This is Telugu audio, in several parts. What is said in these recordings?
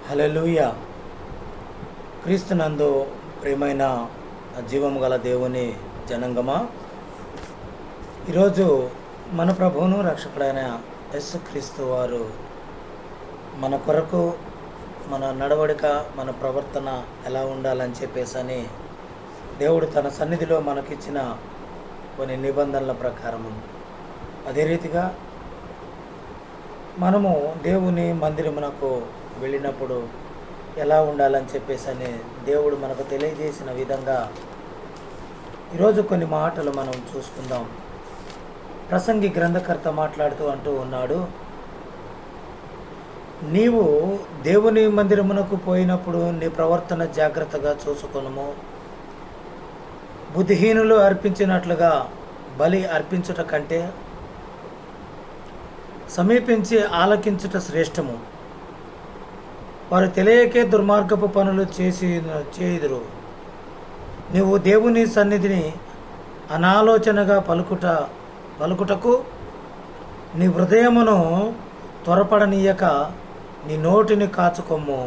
హల్లెలూయా. క్రీస్తునందు ప్రియమైన జీవము గల దేవుని జనాంగమా, ఈరోజు మన ప్రభువును రక్షకుడైన యేసుక్రీస్తు వారు మన కొరకు మన నడవడిక, మన ప్రవర్తన ఎలా ఉండాలని చెప్పేసి దేవుడు తన సన్నిధిలో మనకిచ్చిన కొన్ని నిబంధనల ప్రకారము, అదే రీతిగా మనము దేవుని మందిరమునకు వెళ్ళినప్పుడు ఎలా ఉండాలని చెప్పేసి దేవుడు మనకు తెలియజేసిన విధంగా ఈరోజు కొన్ని మాటలు మనం చూసుకుందాం. ప్రసంగి గ్రంథకర్త మాట్లాడుతూ అంటూ ఉన్నాడు, నీవు దేవుని మందిరమునకు పోయినప్పుడు నీ ప్రవర్తన జాగ్రత్తగా చూసుకొనుము. బుద్ధిహీనులు అర్పించినట్లుగా బలి అర్పించుట కంటే సమీపించి ఆలకించుట శ్రేష్టము. వారు తెలియకే దుర్మార్గపు పనులు చేయుదురు. నీవు దేవుని సన్నిధిని అనాలోచనగా పలుకుటకు నీ హృదయమును త్వరపడనీయక నీ నోటిని కాచుకొమ్ము.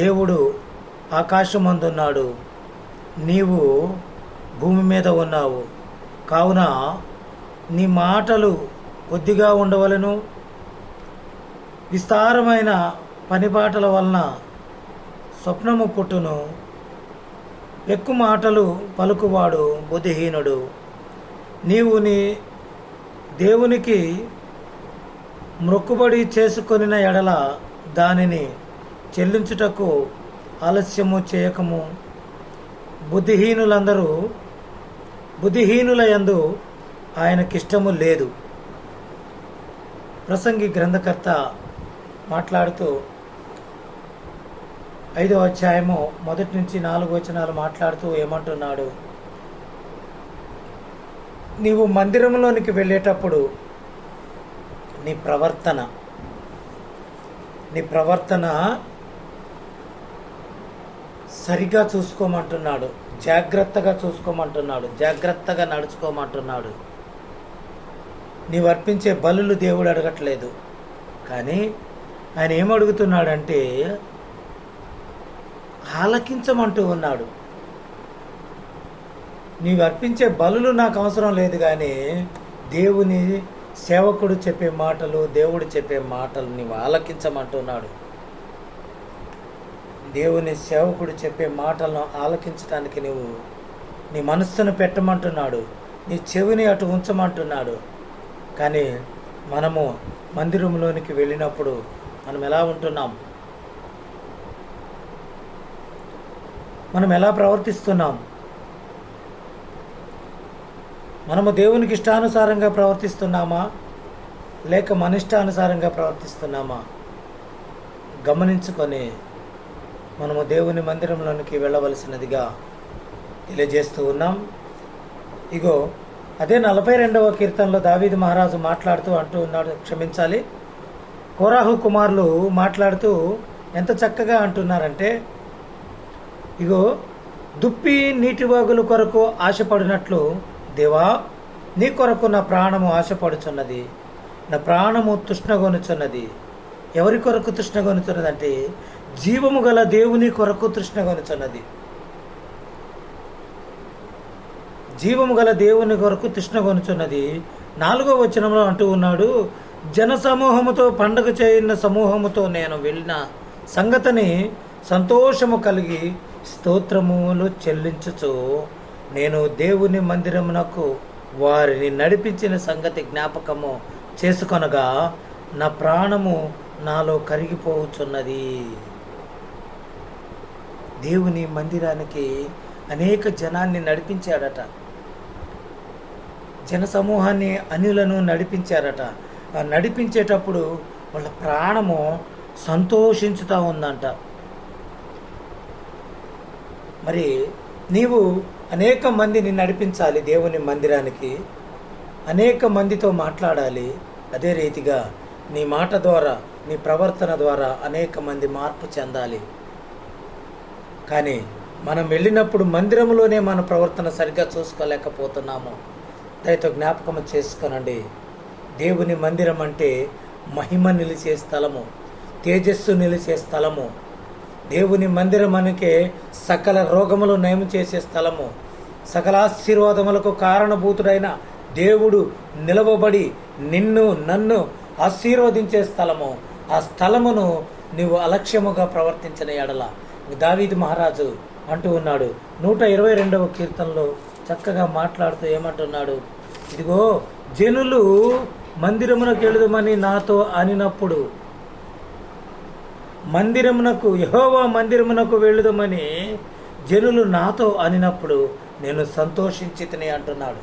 దేవుడు ఆకాశమందున్నాడు, నీవు భూమి మీద ఉన్నావు. కావున నీ మాటలు కొద్దిగా ఉండవలెను. విస్తారమైన పనిపాటల వలన స్వప్నము పుట్టును. ఎక్కువ మాటలు పలుకువాడు బుద్ధిహీనుడు. నీవు నీ దేవునికి మొక్కుబడి చేసుకొనిన ఎడల దానిని చెల్లించుటకు ఆలస్యము చేయకము. బుద్ధిహీనుల యందు ఆయనకిష్టము లేదు. ప్రసంగి గ్రంథకర్త మాట్లాడుతూ 5వ అధ్యాయము 1 నుంచి 4 వచనాలు మాట్లాడుతూ ఏమంటున్నాడు, నీవు మందిరంలోనికి వెళ్ళేటప్పుడు నీ ప్రవర్తన సరిగా చూసుకోమంటున్నాడు, జాగ్రత్తగా చూసుకోమంటున్నాడు, జాగ్రత్తగా నడుచుకోమంటున్నాడు. నీవు అర్పించే బలులు దేవుడు అడగట్లేదు, కానీ ఆయన ఏమడుగుతున్నాడంటే ఆలకించమంటూ ఉన్నాడు. నీవు అర్పించే బలులు నాకు అవసరం లేదు, కానీ దేవుని సేవకుడు చెప్పే మాటలు, దేవుడు చెప్పే మాటలు నీవు ఆలకించమంటున్నాడు. దేవుని సేవకుడు చెప్పే మాటలను ఆలకించడానికి నీవు నీ మనస్సును పెట్టమంటున్నాడు, నీ చెవిని అటు ఉంచమంటున్నాడు. కానీ మనము మందిరంలోనికి వెళ్ళినప్పుడు మనం ఎలా ఉంటున్నాం, మనం ఎలా ప్రవర్తిస్తున్నాం? మనము దేవునికి ఇష్టానుసారంగా ప్రవర్తిస్తున్నామా, లేక మన ఇష్టానుసారంగా ప్రవర్తిస్తున్నామా గమనించుకొని మనము దేవుని మందిరంలోనికి వెళ్ళవలసినదిగా తెలియజేస్తూ ఉన్నాం. ఇగో అదే 42వ కీర్తనలో దావీదు మహారాజు మాట్లాడుతూ అంటూ ఉన్నాడు, క్షమించాలి, కోరాహు కుమారులు మాట్లాడుతూ ఎంత చక్కగా అంటున్నారంటే, ఇగో దుప్పి నీటివాగుల కొరకు ఆశపడినట్లు దేవా, నీ కొరకు నా ప్రాణము ఆశపడుచున్నది, నా ప్రాణము తృష్ణగొనుచున్నది. ఎవరి కొరకు తృష్ణగొనుచున్నది అంటే జీవము గల దేవుని కొరకు తృష్ణగొనుచున్నది. జీవము గల దేవుని కొరకు తృష్ణగొనుచున్నది. 4వ వచనంలో అంటూ ఉన్నాడు, జన సమూహముతో పండగ చేయన సమూహముతో నేను వెళ్ళిన సంగతిని సంతోషము కలిగి స్తోత్రములు చెల్లించుచు నేను దేవుని మందిరమునకు వారిని నడిపించిన సంగతి జ్ఞాపకము చేసుకొనగా నా ప్రాణము నాలో కరిగిపోవచ్చున్నది. దేవుని మందిరానికి అనేక జనాన్ని నడిపించాడట, జన సమూహాన్ని అన్యులను నడిపించారట. ఆ నడిపించేటప్పుడు వాళ్ళ ప్రాణము సంతోషించుతూ ఉందంట. మరి నీవు అనేక మందిని నడిపించాలి దేవుని మందిరానికి, అనేక మందితో మాట్లాడాలి. అదే రీతిగా నీ మాట ద్వారా, నీ ప్రవర్తన ద్వారా అనేక మంది మార్పు చెందాలి. కానీ మనం వెళ్ళినప్పుడు మందిరంలోనే మన ప్రవర్తన సరిగ్గా చూసుకోలేకపోతున్నాము. దయతో జ్ఞాపకం చేసుకొనండి. దేవుని మందిరం అంటే మహిమ నిలిచే స్థలము. తేజస్సు నిలిచే స్థలము. దేవుని మందిరం మనకే సకల రోగములు నయం చేసే స్థలము. సకల ఆశీర్వాదములకు కారణభూతుడైన దేవుడు నిలవబడి నిన్ను నన్ను ఆశీర్వదించే స్థలము. ఆ స్థలమును నీవు అలక్ష్యముగా ప్రవర్తించిన ఎడల దావీదు మహారాజు అంటూ ఉన్నాడు 122వ కీర్తనలో చక్కగా మాట్లాడుతూ ఏమంటున్నాడు, ఇదిగో జనులు మందిరమునకు వెళుదమని నాతో అనినప్పుడు, యెహోవా మందిరమునకు వెళ్ళుదమని జనులు నాతో అనినప్పుడు నేను సంతోషించితిని అంటున్నాడు.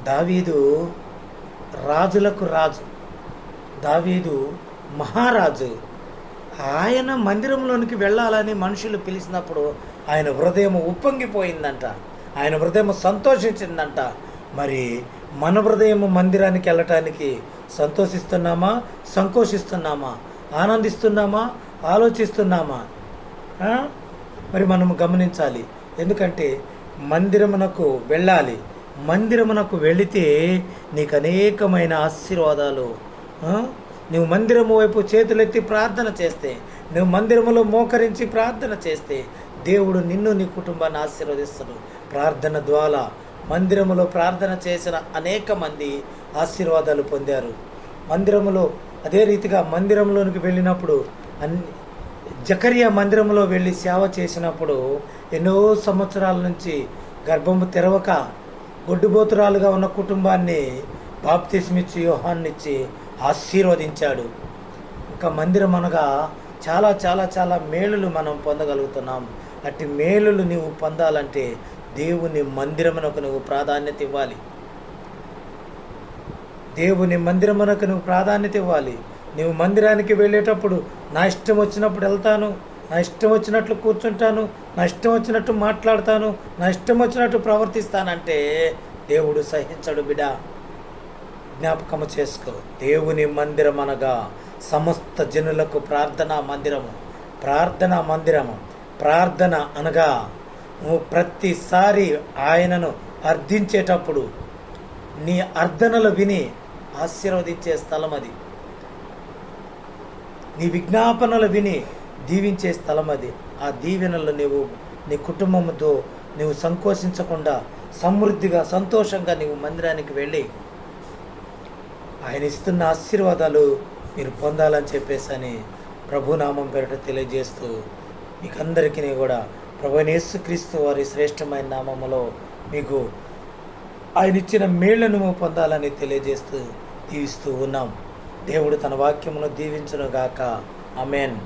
దావీదు రాజులకు రాజు, దావీదు మహారాజు. ఆయన మందిరంలోనికి వెళ్ళాలని మనుషులు పిలిచినప్పుడు ఆయన హృదయం ఉప్పొంగిపోయిందంట, ఆయన హృదయం సంతోషించిందంట. మరి మన హృదయం మందిరానికి వెళ్ళటానికి సంతోషిస్తున్నామా, సంకోచిస్తున్నామా, ఆనందిస్తున్నామా, ఆలోచిస్తున్నామా? మరి మనము గమనించాలి. ఎందుకంటే మందిరమునకు వెళ్ళాలి. మందిరమునకు వెళితే నీకు అనేకమైన ఆశీర్వాదాలు. నువ్వు మందిరము వైపు చేతులెత్తి ప్రార్థన చేస్తే, నువ్వు మందిరములో మోకరించి ప్రార్థన చేస్తే దేవుడు నిన్ను నీ కుటుంబాన్ని ఆశీర్వదిస్తాడు. ప్రార్థన ద్వారా మందిరములో ప్రార్థన చేసిన అనేక మంది ఆశీర్వాదాలు పొందారు. మందిరములో అదే రీతిగా మందిరంలోనికి వెళ్ళినప్పుడు జకరియా మందిరంలో వెళ్ళి సేవ చేసినప్పుడు ఎన్నో సంవత్సరాల నుంచి గర్భము తెరవక గొడ్డుబోతురాలుగా ఉన్న కుటుంబాన్ని బాప్తిస్మిచ్చి యోహాన్నిచ్చి ఆశీర్వదించాడు. ఇంకా మందిరం అనగా చాలా చాలా చాలా మేలులు మనం పొందగలుగుతున్నాం. అట్టి మేలులు నీవు పొందాలంటే దేవుని మందిరమునకు నువ్వు ప్రాధాన్యత ఇవ్వాలి. దేవుని మందిరమునకు నువ్వు ప్రాధాన్యత ఇవ్వాలి. నువ్వు మందిరానికి వెళ్ళేటప్పుడు నా ఇష్టం వచ్చినప్పుడు వెళ్తాను, నా ఇష్టం వచ్చినట్లు కూర్చుంటాను, నా ఇష్టం వచ్చినట్టు మాట్లాడతాను, నా ఇష్టం వచ్చినట్టు ప్రవర్తిస్తానంటే దేవుడు సహించడు బిడ్డ. జ్ఞాపకము చేసుకో. దేవుని మందిరం అనగా సమస్త జనులకు ప్రార్థనా మందిరము. ప్రార్థన అనగా నువ్వు ప్రతిసారి ఆయనను అర్థించేటప్పుడు నీ అర్థనలు విని ఆశీర్వదించే స్థలం అది. నీ విజ్ఞాపనలు విని దీవించే స్థలం అది. ఆ దీవెనలు నీవు నీ కుటుంబంతో నీవు సంకోచించకుండా సమృద్ధిగా సంతోషంగా నీవు మందిరానికి వెళ్ళి ఆయన ఇస్తున్న ఆశీర్వాదాలు మీరు పొందాలని చెప్పేసి ప్రభునామం పేరిట తెలియజేస్తూ మీకు అందరికీ కూడా ప్రభువైన యేసుక్రీస్తు వారి శ్రేష్టమైన నామములో మీకు ఆయన ఇచ్చిన మేళ్లను పొందాలని తెలియజేస్తూ దీవిస్తూ ఉన్నాం. దేవుడు తన వాక్యమును దీవించును గాక. ఆమేన్.